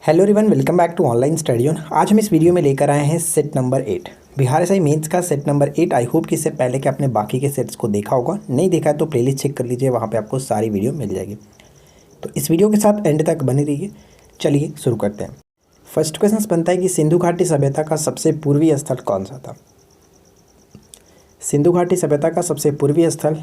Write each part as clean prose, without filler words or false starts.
Hello everyone, welcome back to online study on. आज हम इस वीडियो में लेकर आए हैं set number 8 Bihar SI mains का सेट नंबर 8। आई होप कि इससे पहले कि आपने बाकी के सेट्स को देखा होगा, नहीं देखा है तो प्लेलिस्ट चेक कर लीजिए, वहाँ पे आपको सारी वीडियो मिल जाएगी। तो इस वीडियो के साथ एंड तक बने रहिए। चलिए शुरू करते हैं। फर्स्ट क्वेश्चन बनता है कि सिंधु घाटी सभ्यता का सबसे पूर्वी स्थल कौन सा था। सिंधु घाटी सभ्यता का सबसे पूर्वी स्थल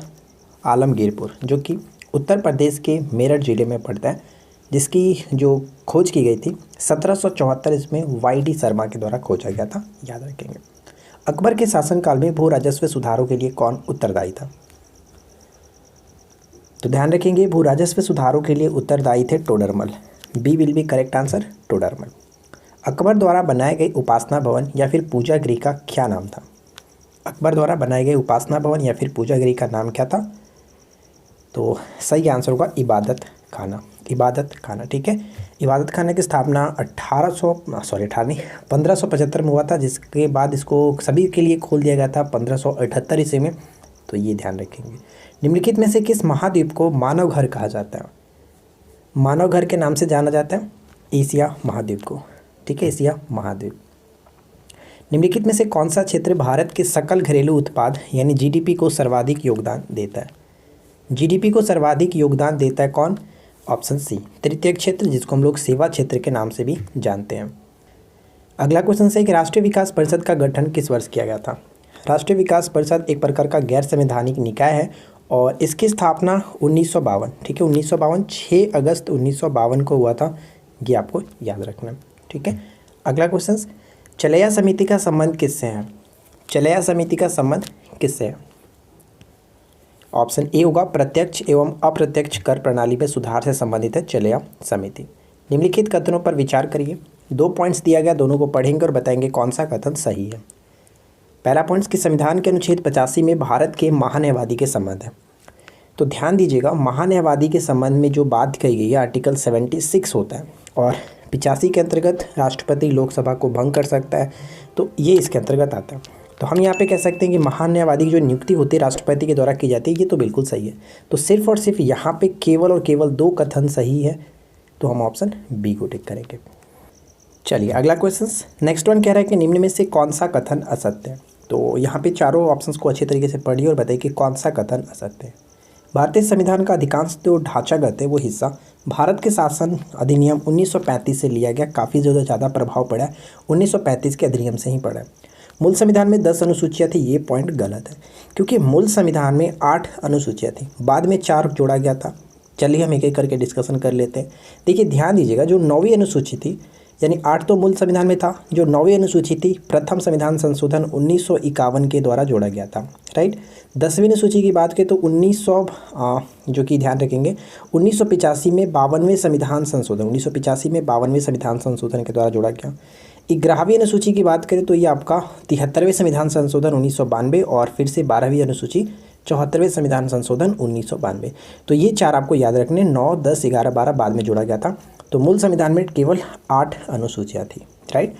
आलमगीरपुर, जो कि उत्तर प्रदेश के मेरठ जिले में पड़ता है, जिसकी जो खोज की गई थी 1774 इसमें वाई.डी. शर्मा के द्वारा खोजा गया था, याद रखेंगे। अकबर के शासनकाल में भू राजस्व सुधारों के लिए कौन उत्तरदायी था। तो ध्यान रखेंगे, भू राजस्व सुधारों के लिए उत्तरदायी थे Todarmal. B will be correct answer, Todarmal. Akbar द्वारा बनाए गए उपासना भवन या फिर पूजा गृह का क्या नाम था। अकबर द्वारा बनाए गए उपासना भवन या फिर पूजा गृह का नाम क्या था। तो सही आंसर होगा इबादत खाना। इबादत खाना, ठीक है। इबादत खाना की स्थापना 1575 में हुआ था, जिसके बाद इसको सभी के लिए खोल दिया गया था 1578 ईस्वी में। तो ये ध्यान रखेंगे। निम्नलिखित में से किस महाद्वीप को मानव घर कहा जाता है। मानव घर के नाम से जाना जाता है एशिया महाद्वीप को, ठीक है, एशिया महाद्वीप। निम्नलिखित में से कौन सा क्षेत्र भारत के सकल घरेलू उत्पाद यानी जीडीपी को सर्वाधिक योगदान देता है। जीडीपी को सर्वाधिक योगदान देता है कौन। ऑप्शन सी तृतीय क्षेत्र, जिसको हम लोग सेवा क्षेत्र के नाम से भी जानते हैं। अगला क्वेश्चन है कि राष्ट्रीय विकास परिषद का गठन किस वर्ष किया गया था। राष्ट्रीय विकास परिषद एक प्रकार का गैर संवैधानिक निकाय है और इसकी स्थापना 1952, ठीक है, 1952 6 अगस्त 1952 को हुआ था। ये आपको याद रखना, ठीक है। अगला क्वेश्चन, चलैया समिति का संबंध किससे है। चलैया समिति का संबंध किससे है। ऑप्शन ए होगा प्रत्यक्ष एवं अप्रत्यक्ष कर प्रणाली में सुधार से संबंधित है चलैया समिति। निम्नलिखित कथनों पर विचार करिए। 2 पॉइंट्स दिया गया, दोनों को पढ़ेंगे और बताएंगे कौन सा कथन सही है। पहला पॉइंट्स कि संविधान के अनुच्छेद 85 में भारत के महान्यायवादी के संबंध है। तो ध्यान दीजिएगा, महान्यायवादी के संबंध में जो बात कही गई है आर्टिकल 76 होता है और 85 के अंतर्गत राष्ट्रपति लोकसभा को भंग कर सकता है, तो ये इसके अंतर्गत आता है। तो हम यहाँ पे कह सकते हैं कि महान्यायवादी की जो नियुक्ति होती है राष्ट्रपति के द्वारा की जाती है, ये तो बिल्कुल सही है। तो सिर्फ और सिर्फ यहाँ पे केवल और केवल 2 कथन सही है, तो हम ऑप्शन बी को टिक करेंगे। चलिए अगला क्वेश्चन, नेक्स्ट वन कह रहा है कि निम्न में से कौन सा कथन असत्य है। तो यहाँ पे चारों ऑप्शंस को अच्छे तरीके से पढ़िए और बताइए कि कौन सा कथन असत्य है। भारतीय संविधान का अधिकांश जो ढांचागत है वो हिस्सा भारत के शासन अधिनियम 1935 से लिया गया। काफ़ी ज़्यादा प्रभाव पड़ा है 1935 के अधिनियम से ही पड़ा है। मूल संविधान में 10 अनुसूचियाँ थी, ये पॉइंट गलत है, क्योंकि मूल संविधान में 8 अनुसूचियाँ थी, बाद में 4 जोड़ा गया था। चलिए हम एक एक करके डिस्कशन कर लेते हैं। देखिए ध्यान दीजिएगा, जो 9वीं अनुसूची थी, यानी 8 तो मूल संविधान में था, जो 9वीं अनुसूची थी प्रथम संविधान संशोधन 1951 के द्वारा जोड़ा गया था, राइट। 10वीं अनुसूची की बात करें तो 1900 जो कि ध्यान रखेंगे 1985 में 52वें संविधान संशोधन 1985 में 52वें संविधान संशोधन के द्वारा जोड़ा गया। 11वीं अनुसूची की बात करें तो ये आपका 73वें संविधान संशोधन 1992 और फिर से 12वीं अनुसूची 74वें संविधान संशोधन 1992। तो ये 4 आपको याद रखने, 9, 10, 11, 12 बाद में जोड़ा गया था। तो मूल संविधान में केवल 8 अनुसूचियाँ थी, राइट।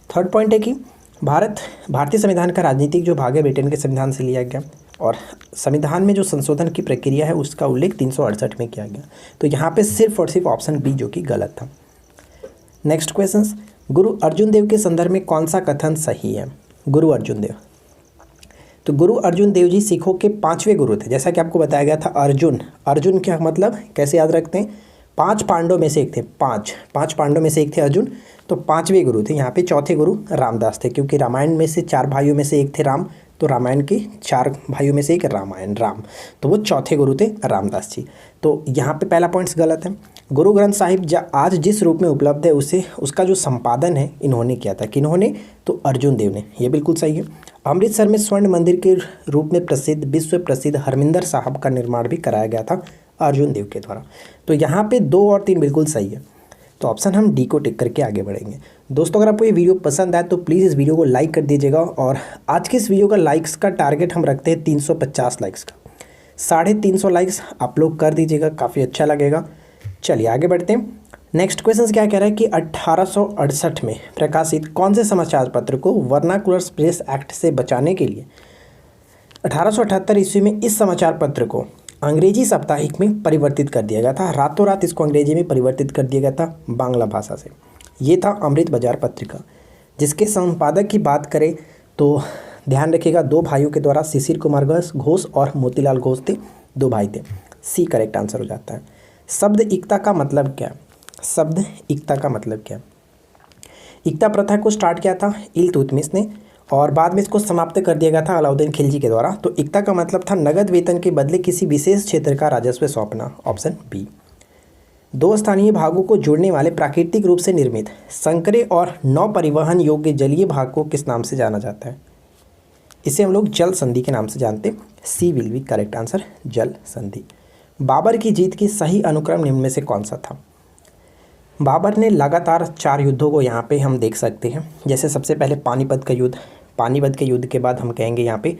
थर्ड पॉइंट है कि भारतीय संविधान का राजनीतिक जो भाग है ब्रिटेन के संविधान से लिया गया और संविधान में जो संशोधन की प्रक्रिया है उसका उल्लेख 368 में किया गया। तो यहाँ पे सिर्फ और सिर्फ ऑप्शन बी जो कि गलत था। नेक्स्ट क्वेश्चन, गुरु अर्जुन देव के संदर्भ में कौन सा कथन सही है। गुरु अर्जुन देव, तो गुरु अर्जुन देव जी सिखों के 5वें गुरु थे। जैसा कि आपको बताया गया था अर्जुन क्या मतलब कैसे याद रखते हैं, 5 पांडवों में से एक थे, 5 पांडवों में से एक थे अर्जुन, तो 5वें गुरु थे। यहाँ पे चौथे गुरु रामदास थे, क्योंकि रामायण में से 4 भाइयों में से एक थे राम, तो रामायण के 4 भाइयों में से एक राम, तो वो चौथे गुरु थे रामदास जी। तो यहाँ पे पहला पॉइंट्स गलत है। गुरु ग्रंथ साहिब आज जिस रूप में उपलब्ध है उसका जो संपादन है इन्होंने किया था, किन्होंने, तो अर्जुन देव ने, ये बिल्कुल सही है। अमृतसर में स्वर्ण मंदिर के रूप में प्रसिद्ध विश्व प्रसिद्ध हरमिंदर साहब का निर्माण भी कराया गया था अर्जुन देव के द्वारा। तो यहाँ पे 2 और 3 बिल्कुल सही है, तो ऑप्शन हम डी को टिक करके आगे बढ़ेंगे। दोस्तों अगर आपको ये वीडियो पसंद आए तो प्लीज़ इस वीडियो को लाइक कर दीजिएगा और आज की इस वीडियो का लाइक्स का टारगेट हम रखते हैं 350 लाइक्स का। 350 लाइक्स आप लोग कर दीजिएगा, काफ़ी अच्छा लगेगा। चलिए आगे बढ़ते हैं। नेक्स्ट क्वेश्चन क्या कह रहा है कि 1868 में प्रकाशित कौन से समाचार पत्र को वर्नाकुलर प्रेस एक्ट से बचाने के लिए 1878 ईस्वी में इस समाचार पत्र को अंग्रेजी साप्ताहिक में परिवर्तित कर दिया गया था। रातों रात इसको अंग्रेजी में परिवर्तित कर दिया गया था बांग्ला भाषा से। ये था अमृत बाजार पत्रिका, जिसके संपादक की बात करें तो ध्यान रखिएगा 2 भाइयों के द्वारा शिशिर कुमार घोष और मोतीलाल घोष थे, 2 भाई थे। सी करेक्ट आंसर हो जाता है। शब्द एकता का मतलब क्या? शब्द एकता का मतलब क्या? एकता प्रथा को स्टार्ट किया था इल्तुतमिश ने और बाद में इसको समाप्त कर दिया गया था अलाउद्दीन खिलजी के द्वारा। तो एकता का मतलब था नगद वेतन के बदले किसी विशेष क्षेत्र का राजस्व सौंपना, ऑप्शन बी। 2 स्थानीय भागों को जोड़ने वाले प्राकृतिक रूप से निर्मित संकरे और नौ परिवहन योग्य जलीय भाग को किस नाम से जाना जाता है? इसे हम लोग जल संधि के नाम से जानते हैं। सी विल बी करेक्ट आंसर, जल संधि। बाबर की जीत की सही अनुक्रम निम्न में से कौन सा था? बाबर ने लगातार 4 युद्धों को यहाँ पे हम देख सकते हैं। जैसे सबसे पहले पानीपत का युद्ध, पानीपत के युद्ध के बाद हम कहेंगे यहाँ पे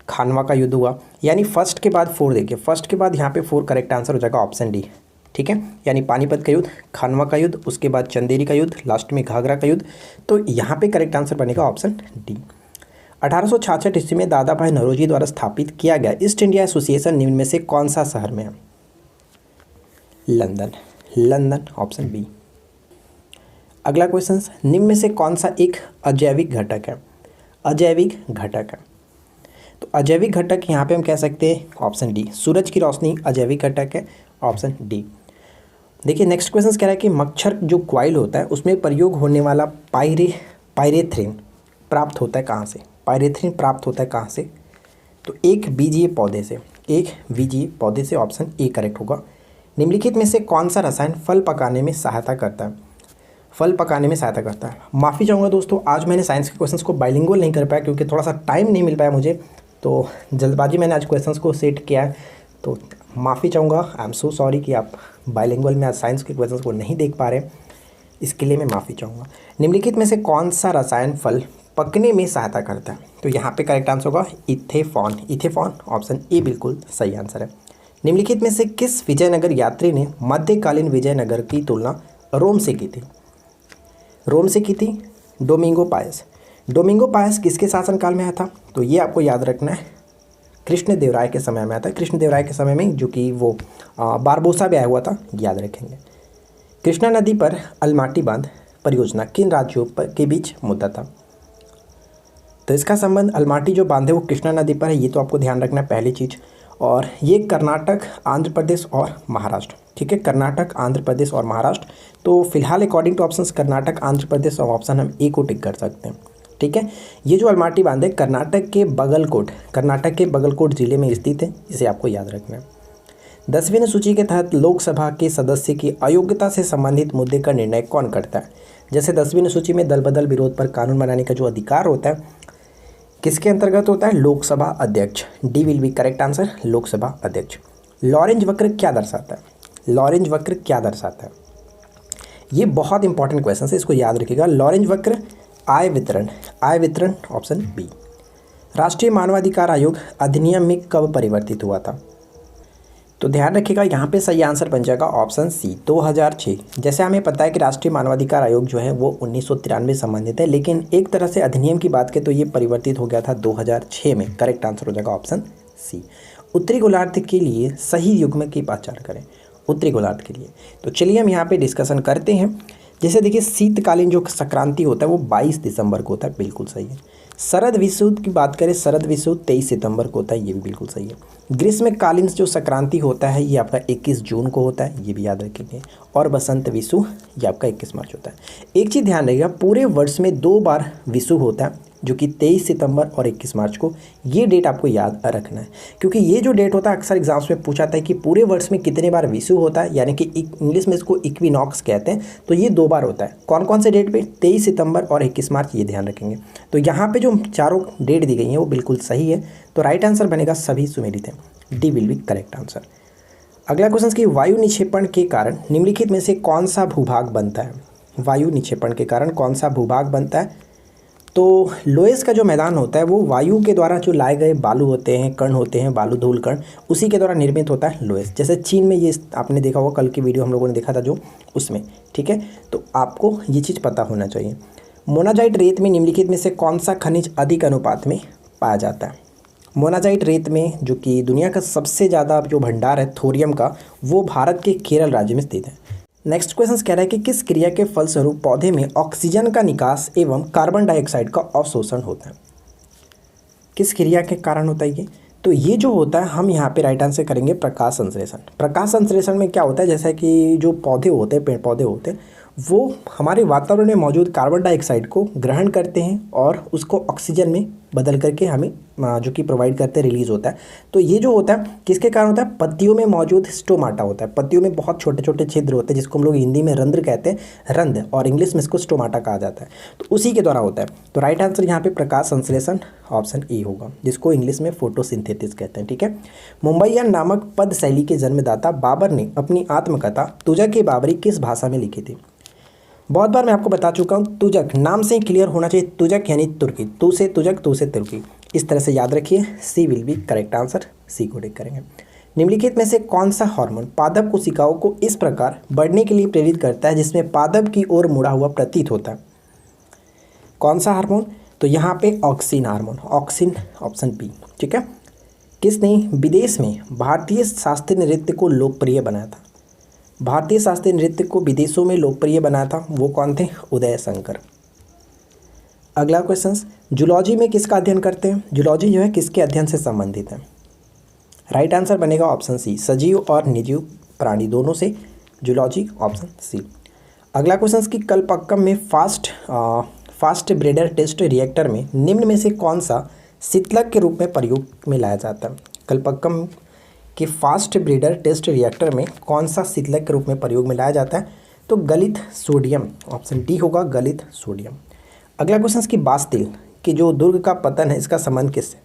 खानवा का युद्ध हुआ, यानी फर्स्ट के बाद 4 देखिए, फर्स्ट के बाद यहाँ पे 4 करेक्ट आंसर हो जाएगा, ऑप्शन डी। ठीक है, यानी पानीपत का युद्ध, खानवा का युद्ध, उसके बाद चंदेरी का युद्ध, लास्ट में घाघरा का युद्ध। तो यहाँ पे करेक्ट आंसर बनेगा ऑप्शन डी। 1866 ईस्वी में दादा भाई नौरोजी द्वारा स्थापित किया गया ईस्ट इंडिया एसोसिएशन निम्न में से कौन सा शहर में है? London, London, option B. अगला क्वेश्चन, निम्न में से कौन सा एक अजैविक घटक है? अजैविक घटक है, तो अजैविक घटक यहाँ पे हम कह सकते हैं ऑप्शन डी, सूरज की रोशनी अजैविक घटक है, ऑप्शन डी। देखिए नेक्स्ट क्वेश्चन कह रहा है कि मच्छर जो कॉइल होता है उसमें प्रयोग होने वाला पायरेथ्रिन प्राप्त होता है कहाँ से? पायरेथ्रिन प्राप्त होता है कहाँ से? तो एक बीजीय पौधे से, एक बीजीय पौधे से, ऑप्शन ए करेक्ट होगा। निम्नलिखित में से कौन सा रसायन फल पकाने में सहायता करता है? फल पकाने में सहायता करता है। माफ़ी चाहूँगा दोस्तों, आज मैंने साइंस के क्वेश्चंस को बाइलिंगुअल नहीं कर पाया क्योंकि थोड़ा सा टाइम नहीं मिल पाया मुझे, तो जल्दबाजी मैंने आज क्वेश्चंस को सेट किया है, तो माफ़ी चाहूँगा, आई एम सो सॉरी कि आप बाइलिंगुअल में आज साइंस के क्वेश्चंस को नहीं देख पा रहे, इसके लिए मैं माफ़ी चाहूँगा। निम्नलिखित में से कौन सा रसायन फल पकने में सहायता करता है? तो यहाँ पे करेक्ट आंसर होगा इथेफॉन, इथेफॉन, ऑप्शन ए बिल्कुल सही आंसर है। निम्नलिखित में से किस विजयनगर यात्री ने मध्यकालीन विजयनगर की तुलना रोम से की थी? रोम से की थी डोमिंगो पायस। डोमिंगो पायस किसके शासनकाल में आया था? तो ये आपको याद रखना है, कृष्णदेवराय के समय में आया था। कृष्णदेवराय के समय में, जो कि वो बारबोसा भी आया हुआ था, याद रखेंगे। कृष्णा नदी पर अलमाटी बांध परियोजना किन राज्यों के बीच मुद्दा था? तो इसका संबंध अलमाटी जो बांध है वो कृष्णा नदी पर है, ये तो आपको ध्यान रखना है पहली चीज़। और ये कर्नाटक, आंध्र प्रदेश और महाराष्ट्र, ठीक है, कर्नाटक, आंध्र प्रदेश और महाराष्ट्र। तो फिलहाल according to options Karnataka, Andhra Pradesh और ऑप्शन हम ए को टिक कर सकते हैं। ठीक है, ये जो अलमाटी बांध है कर्नाटक के बगलकोट जिले में स्थित है, इसे आपको याद रखना है। 10वीं सूची के तहत लोकसभा के सदस्य की अयोग्यता से संबंधित मुद्दे का निर्णय कौन करता है? जैसे 10वीं सूची में दल बदल विरोध पर कानून बनाने का जो अधिकार होता है किसके अंतर्गत होता है? लोकसभा अध्यक्ष। D will be correct answer, Lok Sabha अध्यक्ष। लॉरेंज वक्र क्या दर्शाता है? लॉरेंज वक्र क्या दर्शाता है? ये बहुत इंपॉर्टेंट क्वेश्चन है, इसको याद रखिएगा। लॉरेंज वक्र आय वितरण, ऑप्शन बी। राष्ट्रीय मानवाधिकार आयोग अधिनियम में कब परिवर्तित हुआ था? तो ध्यान रखिएगा, यहाँ पे सही आंसर बन जाएगा ऑप्शन सी, 2006। जैसे हमें पता है कि राष्ट्रीय मानवाधिकार आयोग जो है वो 1993 से संबंधित है, लेकिन एक तरह से अधिनियम की बात करें तो ये परिवर्तित हो गया था 2006 में। करेक्ट आंसर हो जाएगा ऑप्शन सी। उत्तरी गोलार्ध के लिए सही युग्म की पहचान करें। उत्तरी गोलार्ध के लिए, तो चलिए हम यहाँ पे डिस्कशन करते हैं। जैसे देखिए शीतकालीन जो संक्रांति होता है वो 22 दिसंबर को होता है, बिल्कुल सही है। शरद विषुव की बात करें, शरद विषुव 23 सितंबर को होता है, ये भी बिल्कुल सही है। ग्रीष्मकालीन जो संक्रांति होता है ये आपका 21 जून को होता है, ये भी याद रखेंगे। और बसंत विषुव ये आपका 21 मार्च होता है। एक चीज़ ध्यान रखिएगा, पूरे वर्ष में 2 बार विषुव होता है, जो कि 23 सितंबर और 21 मार्च को। ये डेट आपको याद रखना है, क्योंकि ये जो डेट होता है अक्सर एग्जाम्स में पूछा जाता है कि पूरे वर्ष में कितने बार विषुव होता है, यानी कि इंग्लिश में इसको इक्विनॉक्स कहते हैं। तो ये 2 बार होता है। कौन कौन से डेट पे? 23 सितंबर और 21 मार्च, ये ध्यान रखेंगे। तो यहाँ पे जो चारों डेट दी गई हैं वो बिल्कुल सही है, तो राइट आंसर बनेगा सभी सुमेलित हैं। D will be correct answer. अगला क्वेश्चन की वायु निक्षेपण के कारण निम्नलिखित में से कौन सा भूभाग बनता है? वायु निक्षेपण के कारण कौन सा भूभाग बनता है? तो लोएस का जो मैदान होता है वो वायु के द्वारा जो लाए गए बालू होते हैं, कण होते हैं, बालू धूल कण, उसी के द्वारा निर्मित होता है लोएस। जैसे चीन में ये आपने देखा होगा, कल की वीडियो हम लोगों ने देखा था जो, उसमें। ठीक है, तो आपको ये चीज़ पता होना चाहिए। मोनाजाइट रेत में निम्नलिखित में से कौन सा खनिज अधिक अनुपात में पाया जाता है? मोनाजाइट रेत में, जो कि दुनिया का सबसे ज़्यादा जो भंडार है थोरियम का, वो भारत के केरल राज्य में स्थित है। नेक्स्ट क्वेश्चन कह रहा है कि किस क्रिया के फलस्वरूप पौधे में ऑक्सीजन का निकास एवं कार्बन डाइऑक्साइड का अवशोषण होता है? किस क्रिया के कारण होता है ये? तो ये जो होता है, हम यहाँ पे राइट आंसर करेंगे प्रकाश संश्लेषण। प्रकाश संश्लेषण में क्या होता है, जैसा कि जो पौधे होते हैं, पेड़ पौधे होते हैं, वो हमारे वातावरण में मौजूद कार्बन डाइऑक्साइड को ग्रहण करते हैं और उसको ऑक्सीजन में बदल करके हमें जो कि प्रोवाइड करते हैं, रिलीज होता है। तो ये जो होता है किसके कारण होता है? पत्तियों में मौजूद स्टोमाटा होता है। पत्तियों में बहुत छोटे छोटे छिद्र होते हैं जिसको हम लोग हिंदी में रंध्र कहते हैं, रंध्र, और इंग्लिश में इसको स्टोमाटा कहा जाता है। तो उसी के द्वारा होता है। तो राइट आंसर यहाँ पे प्रकाश संश्लेषण ऑप्शन ए होगा, जिसको इंग्लिश में फोटोसिंथेसिस कहते हैं। ठीक है। मुंबईयन नामक पद शैली के जन्मदाता बाबर ने अपनी आत्मकथा तुजक ए बाबरी किस भाषा में लिखी थी? बहुत बार मैं आपको बता चुका हूँ, तुजक नाम से क्लियर होना चाहिए। तुजक यानी तुर्की, तू से तुजक, तू से तुर्की, इस तरह से याद रखिए। सी विल बी करेक्ट आंसर, सी को टिक करेंगे। निम्नलिखित में से कौन सा हार्मोन पादप कोशिकाओं को इस प्रकार बढ़ने के लिए प्रेरित करता है जिसमें पादप की ओर मुड़ा हुआ प्रतीत होता है? कौन सा हार्मोन? तो यहाँ पे auxin hormone, auxin, option B. ठीक है। किसने विदेश में भारतीय शास्त्रीय नृत्य को लोकप्रिय बनाया था? भारतीय शास्त्रीय नृत्य को विदेशों में लोकप्रिय बनाया था, वो कौन थे? उदय शंकर। अगला क्वेश्चन, जूलॉजी में किसका अध्ययन करते हैं? जूलॉजी जो है किसके अध्ययन से संबंधित है? राइट आंसर बनेगा ऑप्शन सी, सजीव और निर्जीव प्राणी दोनों से जूलॉजी, ऑप्शन सी। अगला क्वेश्चन कि कल्पक्कम में फास्ट ब्रेडर टेस्ट रिएक्टर में निम्न में से कौन सा शीतलक के रूप में प्रयोग में लाया जाता है? कल्पक्कम के फास्ट ब्रीडर टेस्ट रिएक्टर में कौन सा शीतलक के रूप में प्रयोग में लाया जाता है? तो गलित सोडियम, ऑप्शन डी होगा, गलित सोडियम। अगला क्वेश्चन की बास्तिल कि जो दुर्ग का पतन है, इसका संबंध किससे?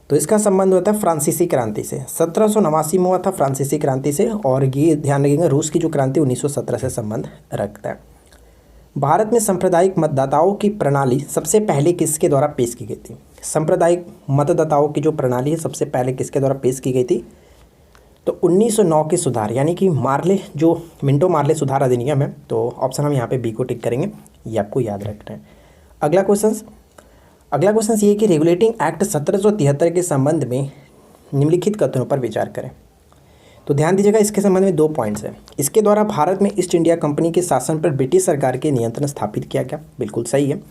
तो इसका संबंध होता है फ्रांसीसी क्रांति से। 1789 में हुआ था फ्रांसीसी क्रांति से, और ये ध्यान रखिएगा रूस की जो क्रांति 1917 से संबंध रखता है। भारत में सांप्रदायिक मतदाताओं की प्रणाली सबसे पहले किसके द्वारा पेश की गई थी? सांप्रदायिक मतदाताओं की जो प्रणाली है सबसे पहले किसके द्वारा पेश की गई थी? तो 1909 के सुधार, यानी कि मार्ले, जो मिंटो मार्ले सुधार अधिनियम है। तो ऑप्शन हम यहाँ पे बी को टिक करेंगे, ये आपको याद रखना है। अगला क्वेश्चन ये है कि रेगुलेटिंग एक्ट 1773 के संबंध में निम्नलिखित कथनों पर विचार करें। तो ध्यान दीजिएगा, इसके संबंध में 2 पॉइंट्स हैं। इसके द्वारा भारत में ईस्ट इंडिया कंपनी के शासन पर ब्रिटिश सरकार के नियंत्रण स्थापित किया गया, बिल्कुल सही है।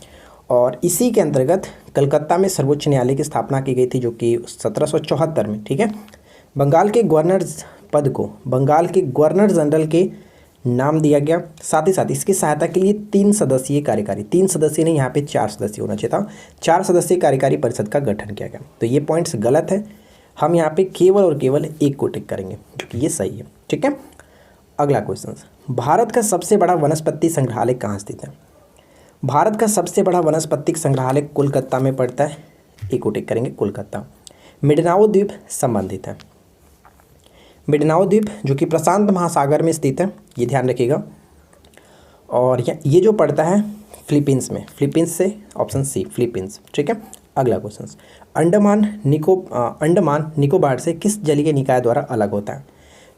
और इसी के अंतर्गत कलकत्ता में सर्वोच्च न्यायालय की स्थापना की गई थी, जो कि 1774 में। ठीक है। बंगाल के गवर्नर पद को बंगाल के गवर्नर जनरल के नाम दिया गया। साथ ही साथ इसकी सहायता के लिए 3 सदस्यीय कार्यकारी, 3 सदस्य नहीं, यहाँ पे 4 सदस्य होना चाहिए था, 4 सदस्यीय कार्यकारी परिषद का गठन किया गया। तो ये पॉइंट्स गलत है, हम यहाँ पे केवल और केवल एक को टिक करेंगे, जो कि ये सही है। ठीक है। अगला क्वेश्चन, भारत का सबसे बड़ा वनस्पति संग्रहालय कहाँ स्थित है? भारत का सबसे बड़ा वनस्पति संग्रहालय कोलकाता में पड़ता है, एक को टिक करेंगे, कोलकाता। मिंडानाओ द्वीप संबंधित है, मिंडानाओ द्वीप जो कि प्रशांत महासागर में स्थित है, ये ध्यान रखिएगा। और ये जो पड़ता है फिलीपींस में, फिलीपींस से ऑप्शन सी, फिलीपींस। ठीक है। अगला क्वेश्चन, अंडमान निकोबार से किस जलीय निकाय द्वारा अलग होता है?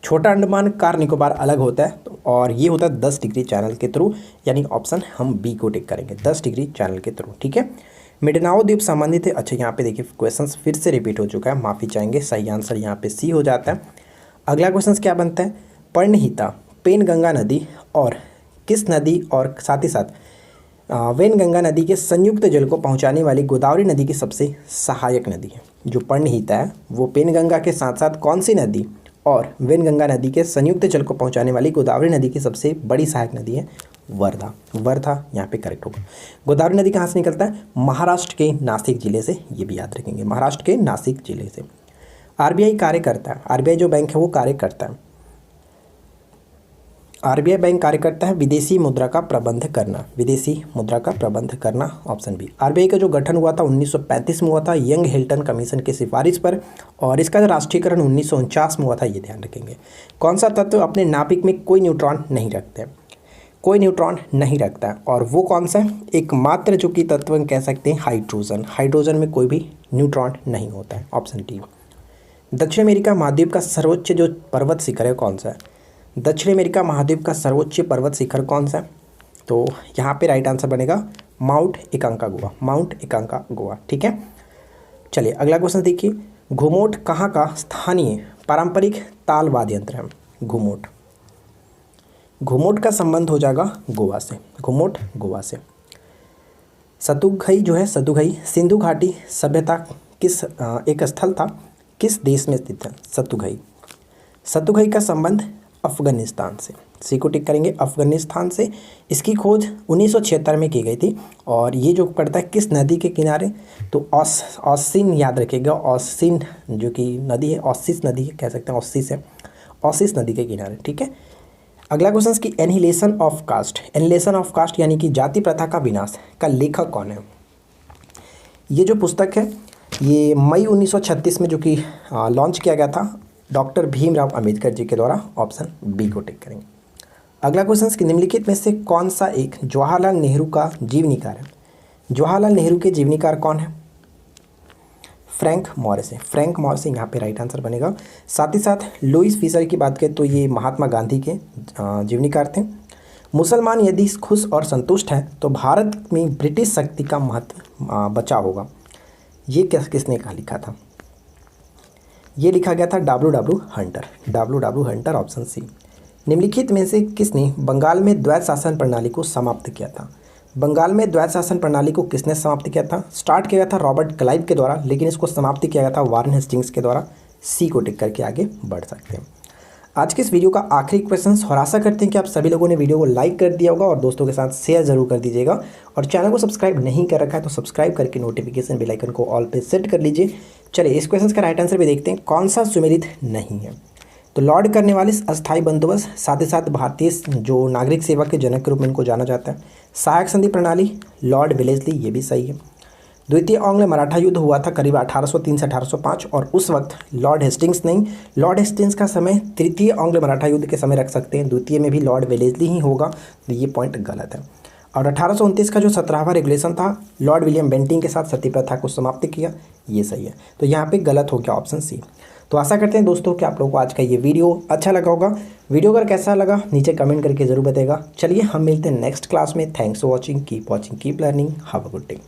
छोटा अंडमान कार निकोबार अलग होता है, और ये होता है 10 डिग्री चैनल के थ्रू, यानी ऑप्शन हम बी को टिक करेंगे, 10 डिग्री चैनल के थ्रू। ठीक है। मिंडानाओ द्वीप संबंधित है। अच्छा, यहाँ पे देखिए क्वेश्चन फिर से रिपीट हो चुका है, माफ़ी चाहेंगे। सही आंसर यहाँ पे सी हो जाता है। अगला क्वेश्चन क्या बनता है? पर्णहिता पेनगंगा नदी और किस नदी और साथ ही साथ वेनगंगा नदी के संयुक्त जल को पहुंचाने वाली गोदावरी नदी की सबसे सहायक नदी है? जो पर्णहिता है वो पेनगंगा के साथ साथ कौन सी नदी और वेनगंगा नदी के संयुक्त जल को पहुंचाने वाली गोदावरी नदी की सबसे बड़ी सहायक नदी है? वर्धा। वर्धा यहाँ पे करेक्ट होगा। गोदावरी नदी कहाँ से निकलता है? महाराष्ट्र के नासिक जिले से, ये भी याद रखेंगे, महाराष्ट्र के नासिक जिले से। आरबीआई कार्य करता है, आरबीआई जो बैंक है वो कार्य करता है, आरबीआई बैंक कार्य करता है विदेशी मुद्रा का प्रबंध करना, विदेशी मुद्रा का प्रबंध करना, ऑप्शन बी। आरबीआई का जो गठन हुआ था 1935 में हुआ था यंग हिल्टन कमीशन की सिफारिश पर, और इसका जो राष्ट्रीयकरण 1949 में हुआ था, ये ध्यान रखेंगे। कौन सा तत्व अपने नाभिक में कोई न्यूट्रॉन नहीं रखते? कोई न्यूट्रॉन नहीं रखता है, और वो कौन सा है? एकमात्र जो कि तत्व कह सकते हैं हाइड्रोजन, हाइड्रोजन में कोई भी न्यूट्रॉन नहीं होता है, ऑप्शन डी। दक्षिण अमेरिका महाद्वीप का सर्वोच्च जो पर्वत शिखर है कौन सा है? दक्षिण अमेरिका महाद्वीप का सर्वोच्च पर्वत शिखर कौन सा है? तो यहाँ पे राइट आंसर बनेगा माउंट एकांकागुआ, माउंट एकांकागुआ। ठीक है। चलिए अगला क्वेश्चन देखिए, घुमोट कहाँ का स्थानीय पारंपरिक ताल वाद्य यंत्र है? घुमोट, घुमोट का संबंध हो जाएगा गोवा से, घुमोट गोवा से। सतुघई जो है, सतुघई सिंधु घाटी सभ्यता किस एक स्थल था, किस देश में स्थित है सतुघई? सतुघई का संबंध अफगानिस्तान से, सी को टिक करेंगे, अफगानिस्तान से। इसकी खोज 1976 में की गई थी और ये जो पड़ता है किस नदी के किनारे, तो ऑसिन याद रखिएगा, ऑसिन जो कि नदी है, ऑसिस नदी है, कह सकते हैं ऑसिस है, ऑसिस नदी के किनारे, ठीक है। अगला क्वेश्चन की annihilation of caste, annihilation of caste यानी कि जाति प्रथा का विनाश का लेखक कौन है? ये जो पुस्तक है ये मई 1936 में जो कि लॉन्च किया गया था डॉक्टर भीमराव अंबेडकर जी के द्वारा, ऑप्शन बी को टिक करेंगे। अगला क्वेश्चन कि निम्नलिखित में से कौन सा एक जवाहरलाल नेहरू का जीवनीकार है? जवाहरलाल नेहरू के जीवनीकार कौन है? फ्रैंक मॉरिस है, फ्रैंक मॉरिस यहाँ पे राइट आंसर बनेगा। साथ ही साथ लुईस फिशर की बात करें तो ये महात्मा गांधी के जीवनीकार थे। मुसलमान यदि खुश और संतुष्ट हैं तो भारत में ब्रिटिश शक्ति का महत्व बचा होगा, ये किसने कहा लिखा था? ये लिखा गया था W W Hunter, option C. निम्नलिखित में से किसने बंगाल में द्वैत शासन प्रणाली को समाप्त किया था? बंगाल में द्वैत शासन प्रणाली को किसने समाप्त किया था? स्टार्ट किया गया था रॉबर्ट क्लाइव के द्वारा, लेकिन इसको समाप्त किया गया था वारेन हेस्टिंग्स के द्वारा। सी को टिक करके आगे बढ़ सकते हैं। आज के इस वीडियो का आखिरी क्वेश्चन, और आशा करते हैं कि आप सभी लोगों ने वीडियो को लाइक कर दिया होगा और दोस्तों के साथ शेयर जरूर कर दीजिएगा, और चैनल को सब्सक्राइब नहीं कर रखा है तो सब्सक्राइब करके नोटिफिकेशन बेल आइकन को ऑल पे सेट कर लीजिए। चलिए इस क्वेश्चन का राइट आंसर भी देखते हैं, कौन सा सुमेलित नहीं है? तो लॉर्ड कॉर्नवालिस अस्थायी बंदोबस्त, साथ ही साथ भारतीय जो नागरिक सेवा के जनक के रूप में इनको जाना जाता है। सहायक संधि प्रणाली लॉर्ड वेलेस्ली, ये भी सही है। द्वितीय आंग्ल मराठा युद्ध हुआ था करीब 1803 से 1805 और उस वक्त लॉर्ड हेस्टिंग्स नहीं, लॉर्ड हेस्टिंग्स का समय तृतीय आंग्ल मराठा युद्ध के समय रख सकते हैं, द्वितीय में भी लॉर्ड वेलेस्ली ही होगा, तो ये पॉइंट गलत है। और 1829 का जो 17वां रेगुलेशन था लॉर्ड विलियम बेंटिंग के साथ सती प्रथा को समाप्त किया, ये सही है, तो यहाँ पे गलत हो गया ऑप्शन सी। तो आशा करते हैं दोस्तों कि आप लोगों को आज का ये वीडियो अच्छा लगा होगा। वीडियो अगर कैसा लगा नीचे कमेंट करके जरूर बताइएगा। चलिए हम मिलते हैं नेक्स्ट क्लास में। Thanks for watching, keep learning, have a good day.